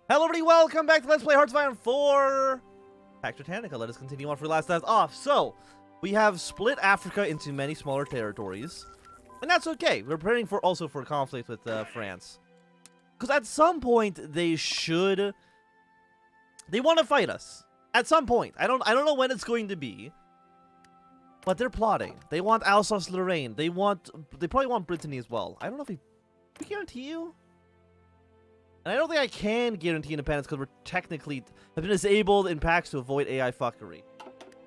Hello everybody, welcome back to Let's Play Hearts of Iron 4 Pax Britannica. Let us continue on for last left off. So, we have split Africa into many smaller territories. And that's okay. We're preparing for also for conflict with France. Because at some point, they want to fight us. At some point. I don't know when it's going to be. But they're plotting. They want Alsace-Lorraine. They probably want Brittany as well. I don't know if we guarantee you? And I don't think I can guarantee independence because we're technically have been disabled in Pax to avoid AI fuckery.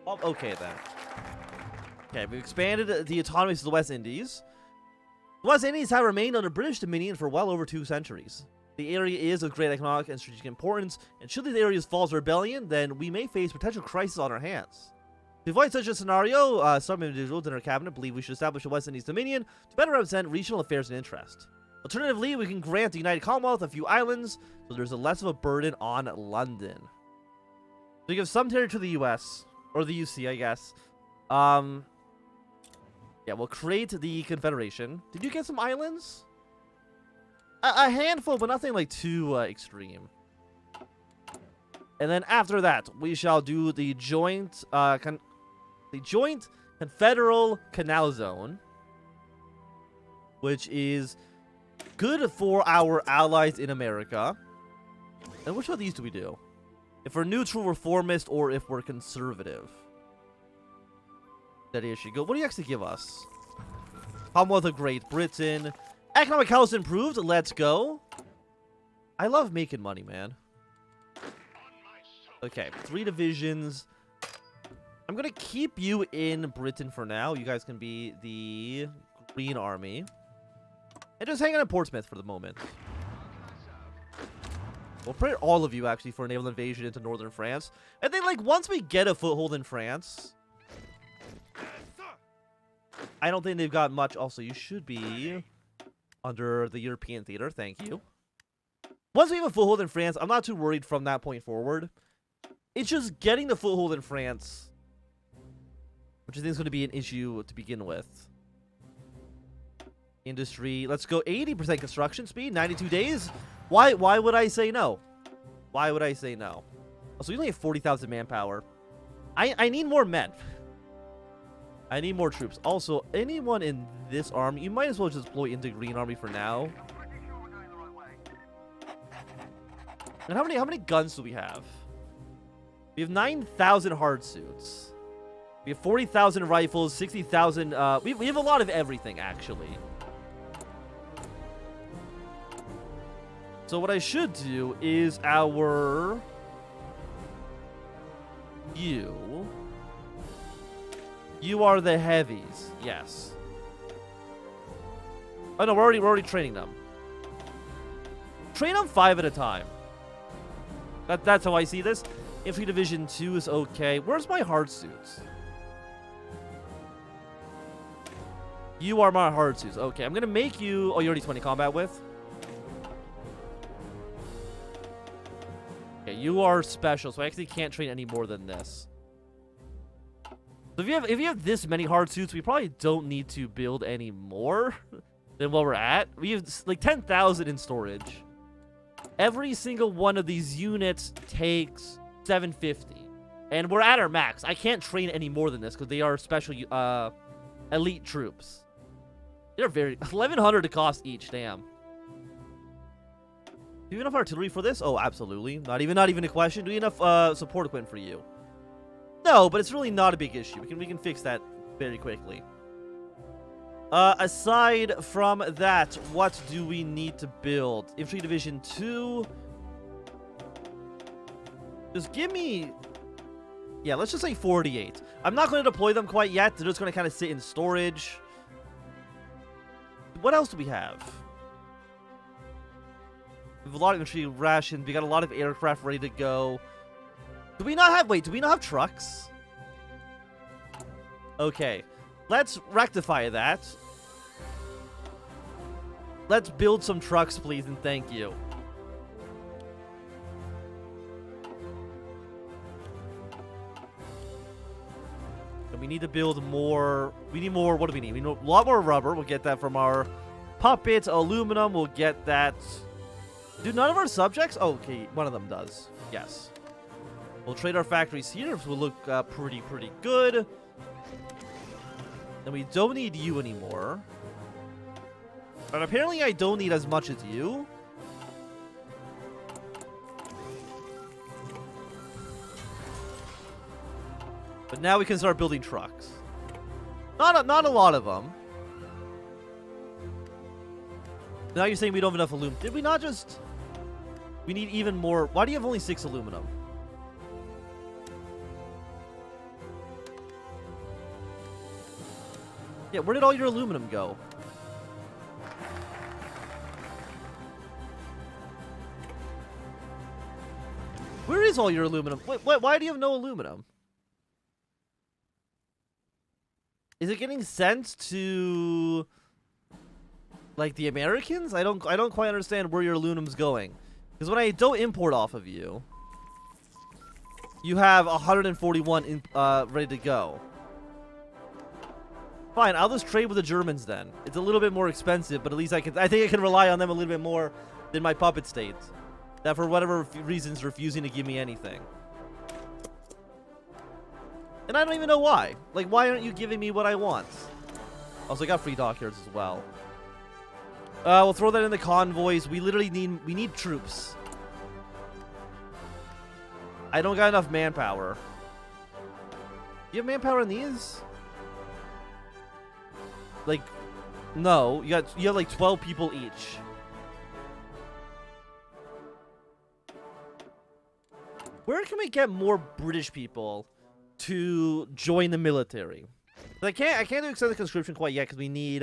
Oh, okay, then. Okay, we've expanded the autonomy to the West Indies. The West Indies have remained under British dominion for well over 2 centuries. The area is of great economic and strategic importance, and should these areas fall to rebellion, then we may face potential crisis on our hands. To avoid such a scenario, some individuals in our cabinet believe we should establish a West Indies dominion to better represent regional affairs and interest. Alternatively, we can grant the United Commonwealth a few islands, so there's less of a burden on London. So you give some territory to the US, or the UC, I guess. Yeah, we'll create the Confederation. Did you get some islands? A handful, but nothing like too extreme. And then after that, we shall do the joint Confederal Canal Zone, which is good for our allies in America. And which of these do we do? If we're neutral, reformist, or if we're conservative? That issue. Go. What do you actually give us? Commonwealth of Great Britain. Economic health improved. Let's go. I love making money, man. Okay, 3 divisions. I'm gonna keep you in Britain for now. You guys can be the Green Army. And just hang on in Portsmouth for the moment. We'll prepare all of you, actually, for a naval invasion into northern France. And then, like, once we get a foothold in France... I don't think they've got much. Also, you should be under the European theater. Thank you. Once we have a foothold in France, I'm not too worried from that point forward. It's just getting the foothold in France, which I think is going to be an issue to begin with. Industry. Let's go 80% construction speed, 92 days. Why would I say no? Why would I say no? Also, we only have 40,000 manpower. I need more men. I need more troops. Also, anyone in this army, you might as well just deploy into Green Army for now. And how many guns do we have? We have 9,000 hard suits. We have 40,000 rifles, 60,000. We have a lot of everything, actually. So what I should do is You are the heavies. Yes. Oh no, we're already training them. Train them 5 at a time. That's how I see this. Infantry Division 2 is okay. Where's my hard suits? You are my hard suits. Okay, I'm gonna make you. Oh, you already 20 combat with. Okay, you are special, so I actually can't train any more than this. So if you have this many hard suits, we probably don't need to build any more than what we're at. We have like 10,000 in storage. Every single one of these units takes 750, and we're at our max. I can't train any more than this because they are special elite troops. They're very 1,100 to cost each. Damn. Do you have enough artillery for this? Oh, absolutely. Not even a question. Do you have enough support equipment for you? No, but it's really not a big issue. We can fix that very quickly. Aside from that, what do we need to build? Infantry Division 2. Just give me... Yeah, let's just say 48. I'm not going to deploy them quite yet. They're just going to kind of sit in storage. What else do we have? We have a lot of infantry rations. We got a lot of aircraft ready to go. Do we not have... Wait, do we not have trucks? Okay. Let's rectify that. Let's build some trucks, please, and thank you. And we need to build more... We need more... What do we need? We need a lot more rubber. We'll get that from our puppets. Aluminum. We'll get that... Do none of our subjects? Oh, okay, one of them does. Yes. We'll trade our factories here, which will look pretty good. And we don't need you anymore. But apparently I don't need as much as you. But now we can start building trucks. Not a lot of them. Now you're saying we don't have enough aluminum. Did we not just... We need even more... Why do you have only 6 aluminum? Yeah, where did all your aluminum go? Where is all your aluminum? Wait, why do you have no aluminum? Is it getting sent to like the Americans? I don't quite understand where your aluminum's going. Because when I don't import off of you, you have 141 ready to go. Fine, I'll just trade with the Germans then. It's a little bit more expensive, but at least I think I can rely on them a little bit more than my puppet states. That for whatever reasons refusing to give me anything. And I don't even know why. Like, why aren't you giving me what I want? Also, I got free dockyards as well. We'll throw that in the convoys. We literally need troops. I don't got enough manpower. You have manpower in these? Like, no. You have like 12 people each. Where can we get more British people to join the military? I can't do extended conscription quite yet because we need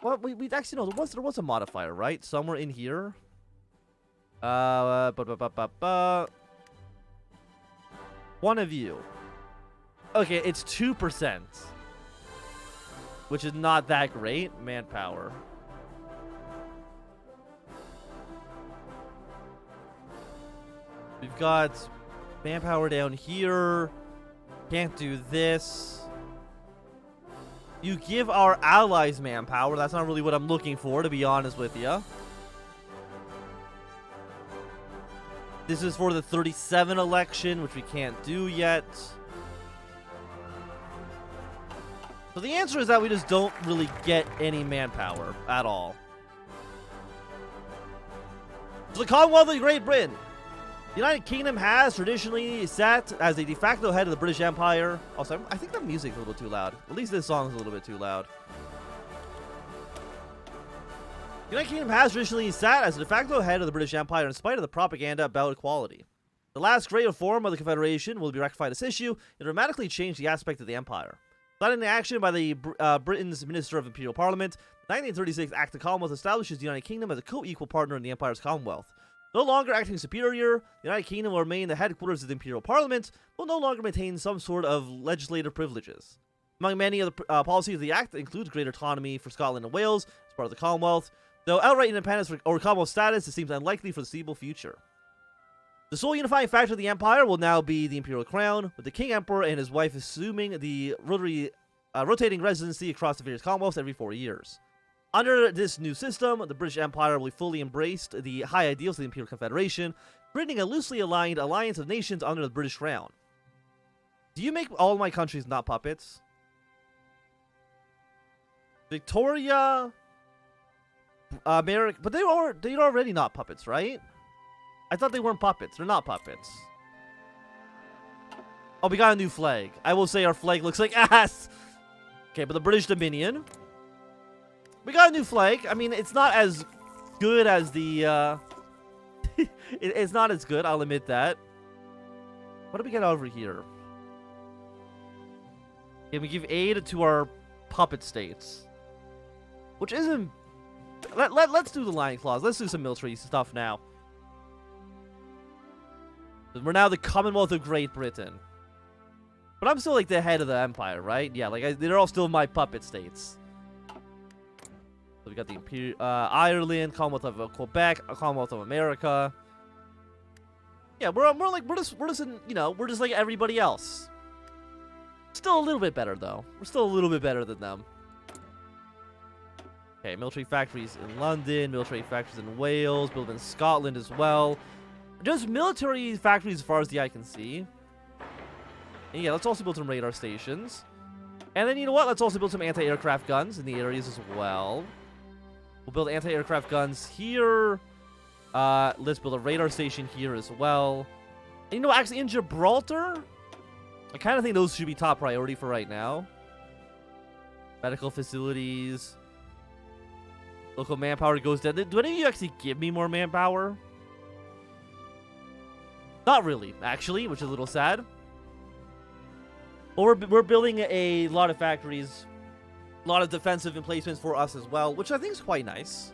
well, we actually know there was a modifier, right? Somewhere in here. One of you. Okay, it's 2%, which is not that great. Manpower. We've got manpower down here. Can't do this. You give our allies manpower. That's not really what I'm looking for, to be honest with you. This is for the 37 election, which we can't do yet. So the answer is that we just don't really get any manpower at all. So the Commonwealth of Great Britain. The United Kingdom has traditionally sat as a de facto head of the British Empire. Also, I think the music's a little too loud. At least this song's a little bit too loud. The United Kingdom has traditionally sat as a de facto head of the British Empire in spite of the propaganda about equality. The last great reform of the Confederation will be rectified this issue and dramatically change the aspect of the empire. Led into action by the Britain's Minister of Imperial Parliament, the 1936 Act of Commonwealth establishes the United Kingdom as a co-equal partner in the Empire's Commonwealth. No longer acting superior, the United Kingdom will remain the headquarters of the Imperial Parliament, but will no longer maintain some sort of legislative privileges. Among many of the policies of the Act includes greater autonomy for Scotland and Wales as part of the Commonwealth, though outright independence or Commonwealth status it seems unlikely for the foreseeable future. The sole unifying factor of the Empire will now be the Imperial Crown, with the King Emperor and his wife assuming the rotating residency across the various Commonwealths every 4 years. Under this new system, the British Empire will fully embrace the high ideals of the Imperial Confederation, creating a loosely aligned alliance of nations under the British Crown. Do you make all my countries not puppets? Victoria, America, but they're already not puppets, right? I thought they weren't puppets. They're not puppets. Oh, we got a new flag. I will say our flag looks like ass. Okay, but the British Dominion. We got a new flag. I mean, it's not as good as the, it's not as good, I'll admit that. What do we get over here? Can we give aid to our puppet states? Which isn't... Let's do the line clause. Let's do some military stuff now. We're now the Commonwealth of Great Britain. But I'm still, like, the head of the empire, right? Yeah, like, they're all still my puppet states. So we got the Ireland, Commonwealth of Quebec, Commonwealth of America. Yeah, we're just in, you know, we're just like everybody else. Still a little bit better though. We're still a little bit better than them. Okay, military factories in London, military factories in Wales, built in Scotland as well. Just military factories as far as the eye can see. And yeah, let's also build some radar stations. And then, you know what? Let's also build some anti-aircraft guns in the areas as well. We'll build anti-aircraft guns here. Let's build a radar station here as well. And, you know, actually, in Gibraltar, I kind of think those should be top priority for right now. Medical facilities. Local manpower goes down. Do any of you actually give me more manpower? Not really, actually, which is a little sad. Well, we're building a lot of factories, a lot of defensive emplacements for us as well, which I think is quite nice.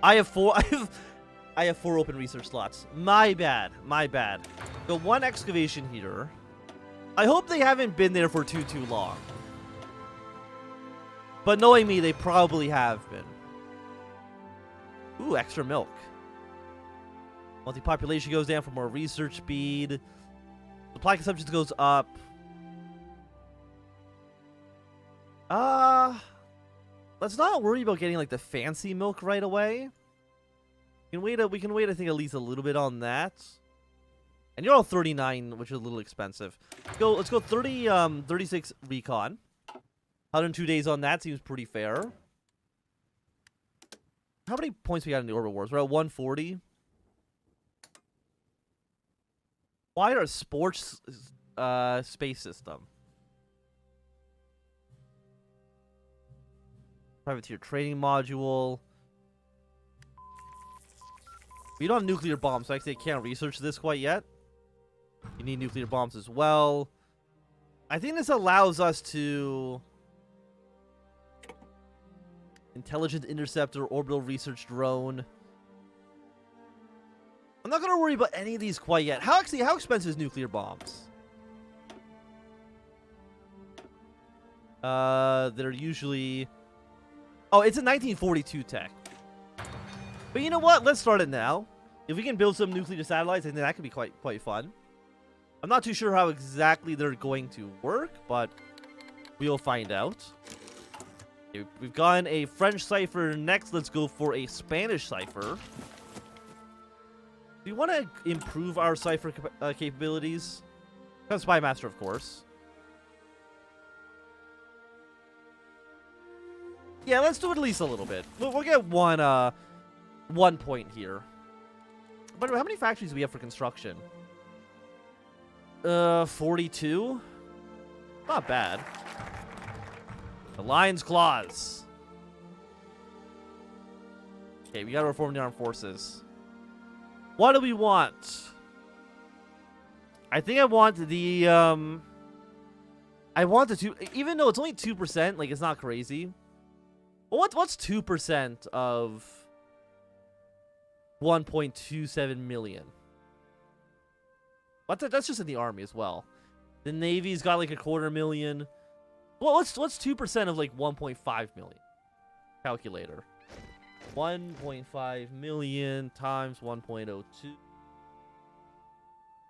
I have four. I have 4 open research slots. My bad. My bad. Got 1 excavation here. I hope they haven't been there for too long. But knowing me, they probably have been. Ooh, extra milk. Multi-population goes down for more research speed. Supply consumption goes up. Let's not worry about getting like the fancy milk right away. We can wait I think at least a little bit on that. And you're all 39, which is a little expensive. Let's go 36 recon. 102 days on that seems pretty fair. How many points we got in the Orbit Wars? We're at 140. Why are sports space system? Privateer training module. We don't have nuclear bombs, so actually I can't research this quite yet. You need nuclear bombs as well. I think this allows us to... Intelligent interceptor, orbital research drone. I'm not gonna worry about any of these quite yet. How expensive is nuclear bombs? They're usually... Oh, it's a 1942 tech. But you know what? Let's start it now. If we can build some nuclear satellites, I think that could be quite fun. I'm not too sure how exactly they're going to work, but we'll find out. Okay, we've gotten a French Cipher. Next, let's go for a Spanish Cipher. We want to improve our Cipher capabilities. Spy Master, of course. Yeah, let's do it at least a little bit. We'll get one point here. By the way, how many factories do we have for construction? 42? Not bad. The Lion's Claws. Okay, we gotta reform the armed forces. What do we want? I think I want the, I want the 2... Even though it's only 2%, like, it's not crazy. Well, what's 2% of 1.27 million? That's just in the army as well. The Navy's got like 250,000. Well, what's 2% of like 1.5 million? Calculator. 1.5 million times 1.02.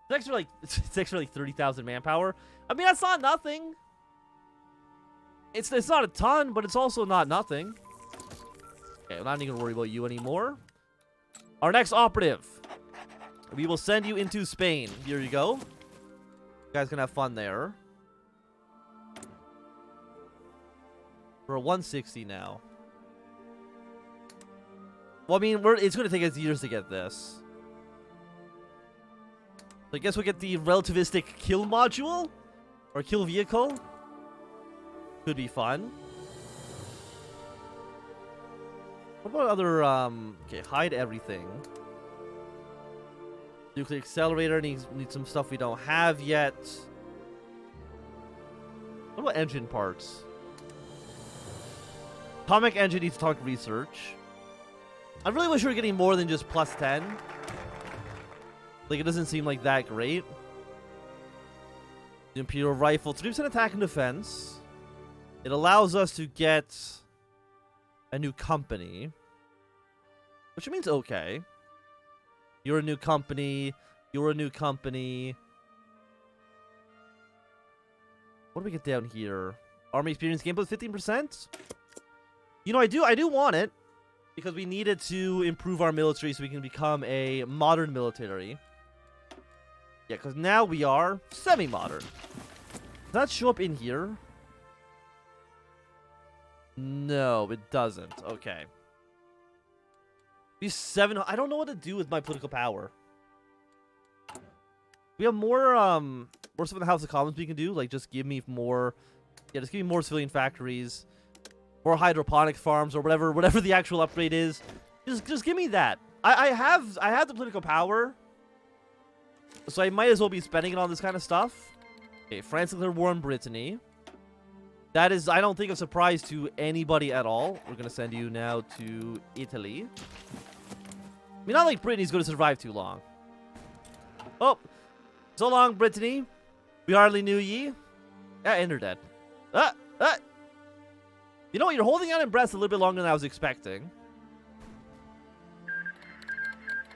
It's extra like 30,000 manpower. I mean, that's not nothing. It's not a ton, but it's also not nothing. Okay, I'm not even gonna worry about you anymore. Our next operative. We will send you into Spain. Here you go. You guys can have fun there. We're at 160 now. Well, I mean, it's going to take us years to get this. So I guess we'll get the relativistic kill module? Or kill vehicle? Could be fun. What about other, okay, hide everything. Nuclear accelerator needs some stuff we don't have yet. What about engine parts? Atomic engine needs to talk research. I really wish we were getting more than just plus 10. Like, it doesn't seem like that great. The Imperial Rifle, 3% attack and defense. It allows us to get a new company. Which means okay. You're a new company. You're a new company. What do we get down here? Army experience gain plus 15%? You know, I do want it because we needed to improve our military so we can become a modern military. Yeah, because now we are semi-modern. Does that show up in here? No, it doesn't. Okay. These 7... I don't know what to do with my political power. We have more stuff in the House of Commons we can do. Like, just give me more... Yeah, just give me more civilian factories. More hydroponic farms or whatever the actual upgrade is. Just give me that. I have the political power. So I might as well be spending it on this kind of stuff. Okay, France declared war on Brittany. That is, I don't think, a surprise to anybody at all. We're going to send you now to Italy. I mean, not like Brittany's going to survive too long. Oh, so long, Brittany. We hardly knew ye. Yeah, and they're dead. You know what? You're holding out in breath a little bit longer than I was expecting.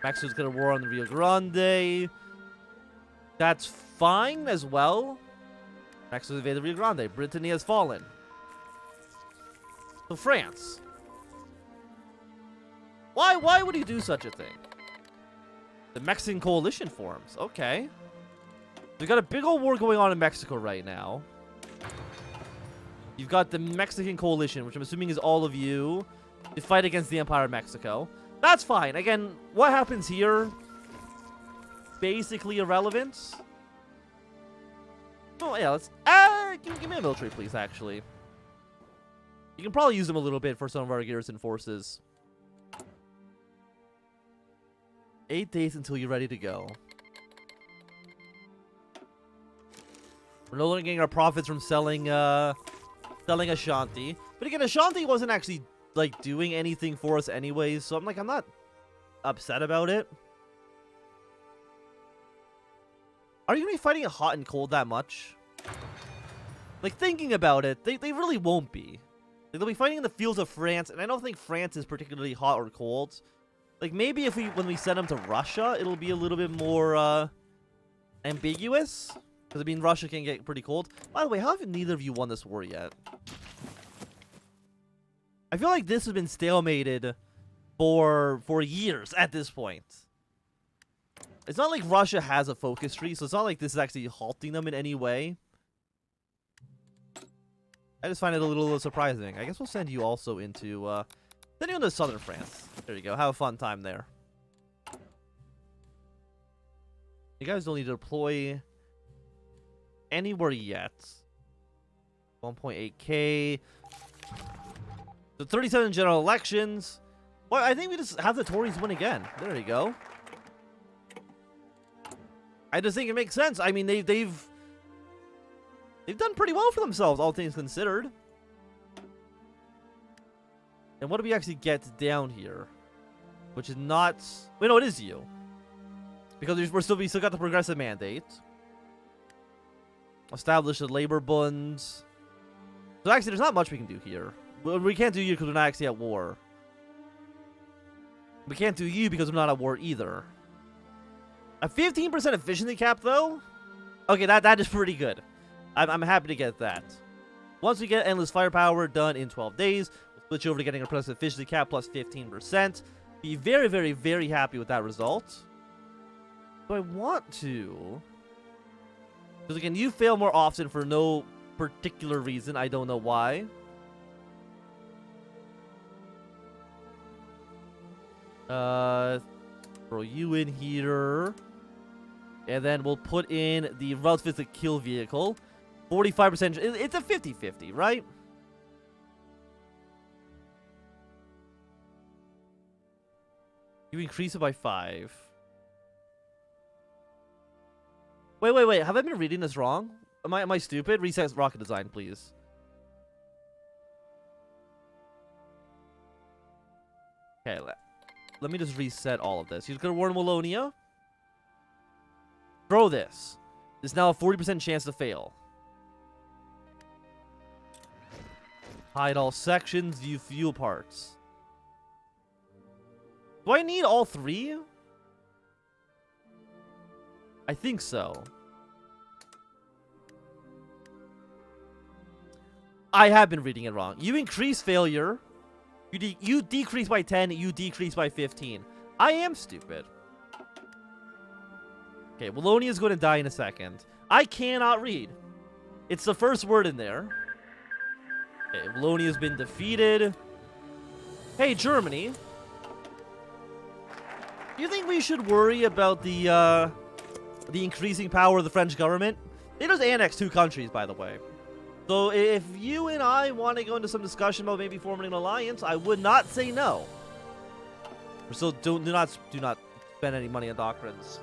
Mexico's got a war on the Rio Grande. That's fine as well. Mexico's invaded the Rio Grande. Brittany has fallen. So France. Why would he do such a thing? The Mexican coalition forms. Okay. We've got a big old war going on in Mexico right now. You've got the Mexican coalition, which I'm assuming is all of you, to fight against the Empire of Mexico. That's fine. Again, what happens here? Basically irrelevant. Oh, yeah, let's... give me a military, please, actually. You can probably use them a little bit for some of our garrison forces. 8 days until you're ready to go. We're no longer getting our profits from selling Ashanti. But again, Ashanti wasn't actually, like, doing anything for us anyways, so I'm not upset about it. Are you going to be fighting it hot and cold that much? Like, thinking about it, they really won't be. Like, they'll be fighting in the fields of France, and I don't think France is particularly hot or cold. Like, maybe when we send them to Russia, it'll be a little bit more, ambiguous. Because, I mean, Russia can get pretty cold. By the way, how have neither of you won this war yet? I feel like this has been stalemated for years at this point. It's not like Russia has a focus tree, so it's not like this is actually halting them in any way. I just find it a little surprising. I guess we'll send you also into, southern France. There you go. Have a fun time there. You guys don't need to deploy anywhere yet. 1.8k. So 37 general elections. Well, I think we just have the Tories win again. There you go. I just think it makes sense. I mean, they've done pretty well for themselves, all things considered. And what do we actually get down here? Which is not... Wait, no, it is you. Because we still got the progressive mandate. Establish the labor bunds. So actually, there's not much we can do here. We can't do you because we're not actually at war. We can't do you because we're not at war either. A 15% efficiency cap, though? Okay, that is pretty good. I'm happy to get that. Once we get endless firepower done in 12 days, we'll switch over to getting a progressive efficiency cap plus 15%. Be very, very, very happy with that result. Do I want to? Because again, you fail more often for no particular reason. I don't know why. Throw you in here. And then we'll put in the relative to kill vehicle. 45%. It's a 50-50, right? You increase it by 5. Wait. Have I been reading this wrong? Am I stupid? Reset rocket design, please. Okay, let me just reset all of this. You're gonna warn Wallonia. Throw this. There's now a 40% chance to fail. Hide all sections, view fuel parts. Do I need all 3? I think so. I have been reading it wrong. You increase failure You decrease by 10, you decrease by 15. I am stupid. Okay, Wallonia is going to die in a second. I cannot read. It's the first word in there. Okay, Wallonia has been defeated. Hey, Germany. Do you think we should worry about the increasing power of the French government? They just annexed 2 countries, by the way. So if you and I want to go into some discussion about maybe forming an alliance, I would not say no. We're still do not spend any money on doctrines.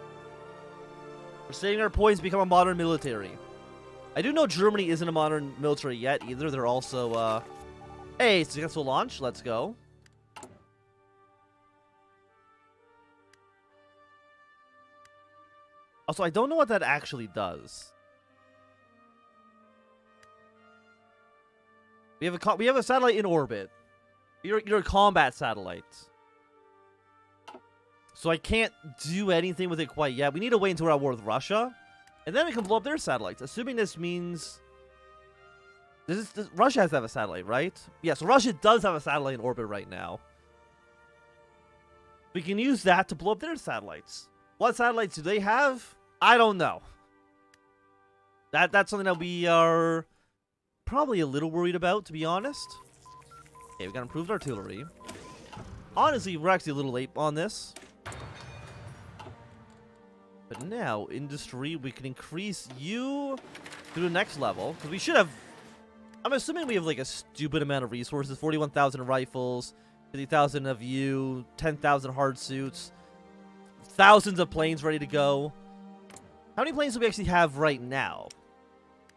We're saving our points to become a modern military. I do know Germany isn't a modern military yet either. They're also hey, successful launch. Let's go. Also, I don't know what that actually does. We have a satellite in orbit. You're a combat satellite. So I can't do anything with it quite yet. We need to wait until we're at war with Russia. And then we can blow up their satellites. Assuming this means... Russia has to have a satellite, right? Yeah, so Russia does have a satellite in orbit right now. We can use that to blow up their satellites. What satellites do they have? I don't know. That's something that we are probably a little worried about, to be honest. Okay, we got improved artillery. Honestly, we're actually a little late on this. But now, industry, we can increase you to the next level. Because we should have... I'm assuming we have like a stupid amount of resources. 41,000 rifles, 50,000 of you, 10,000 hard suits, thousands of planes ready to go. How many planes do we actually have right now?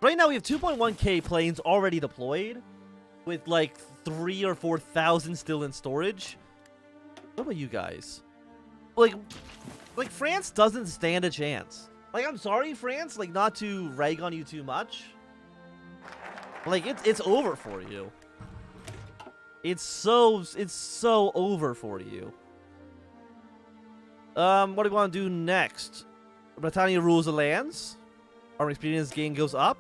Right now we have 2.1k planes already deployed, with like 3,000 or 4,000 still in storage. What about you guys? Like France doesn't stand a chance. Like, I'm sorry, France, like, not to rag on you too much. Like, it's over for you. It's so over for you. What do we want to do next? Britannia rules the lands. Army experience gain goes up.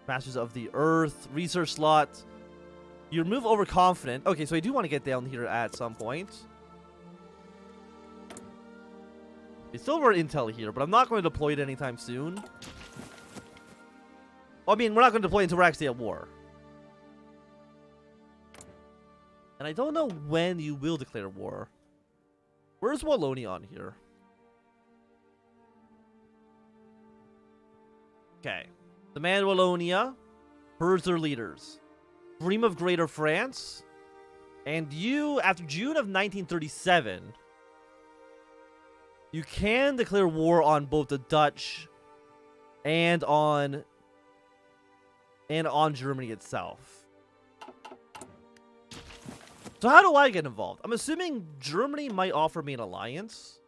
Masters of the Earth. Research slot. You remove overconfident. Okay, so I do want to get down here at some point. It's still more intel here, but I'm not going to deploy it anytime soon. Well, I mean, we're not going to deploy it until we're actually at war. And I don't know when you will declare war. Where's Wallonia on here? Okay. Demand Wallonia. Purge their leaders. Dream of Greater France. And you, after June of 1937, you can declare war on both the Dutch and on Germany itself. So how do I get involved? I'm assuming Germany might offer me an alliance.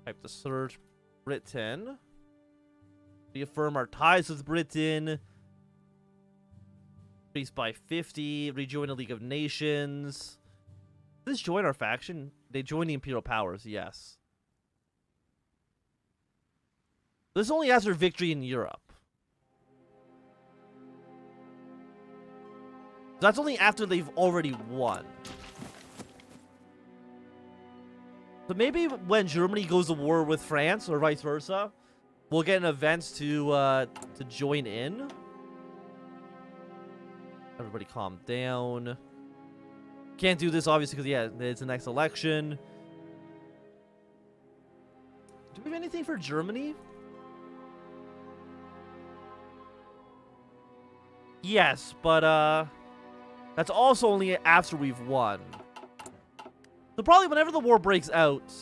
Type the search. Britain. Reaffirm our ties with Britain. Increase by 50. Rejoin the League of Nations. Does this join our faction? They join the Imperial Powers, yes. This is only after victory in Europe. That's only after they've already won. So maybe when Germany goes to war with France, or vice versa, we'll get an event to join in. Everybody calm down. Can't do this, obviously, because, yeah, it's the next election. Do we have anything for Germany? Yes, but, that's also only after we've won. So probably whenever the war breaks out,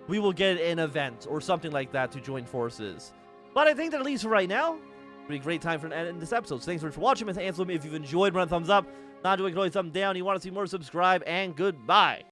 we will get an event or something like that to join forces. But I think that at least for right now, it'll be a great time for an end in this episode. So thanks for watching, Mr. Ansel. If you've enjoyed, run a thumbs up. Not doing, throw a thumb down. You want to see more, subscribe, and goodbye.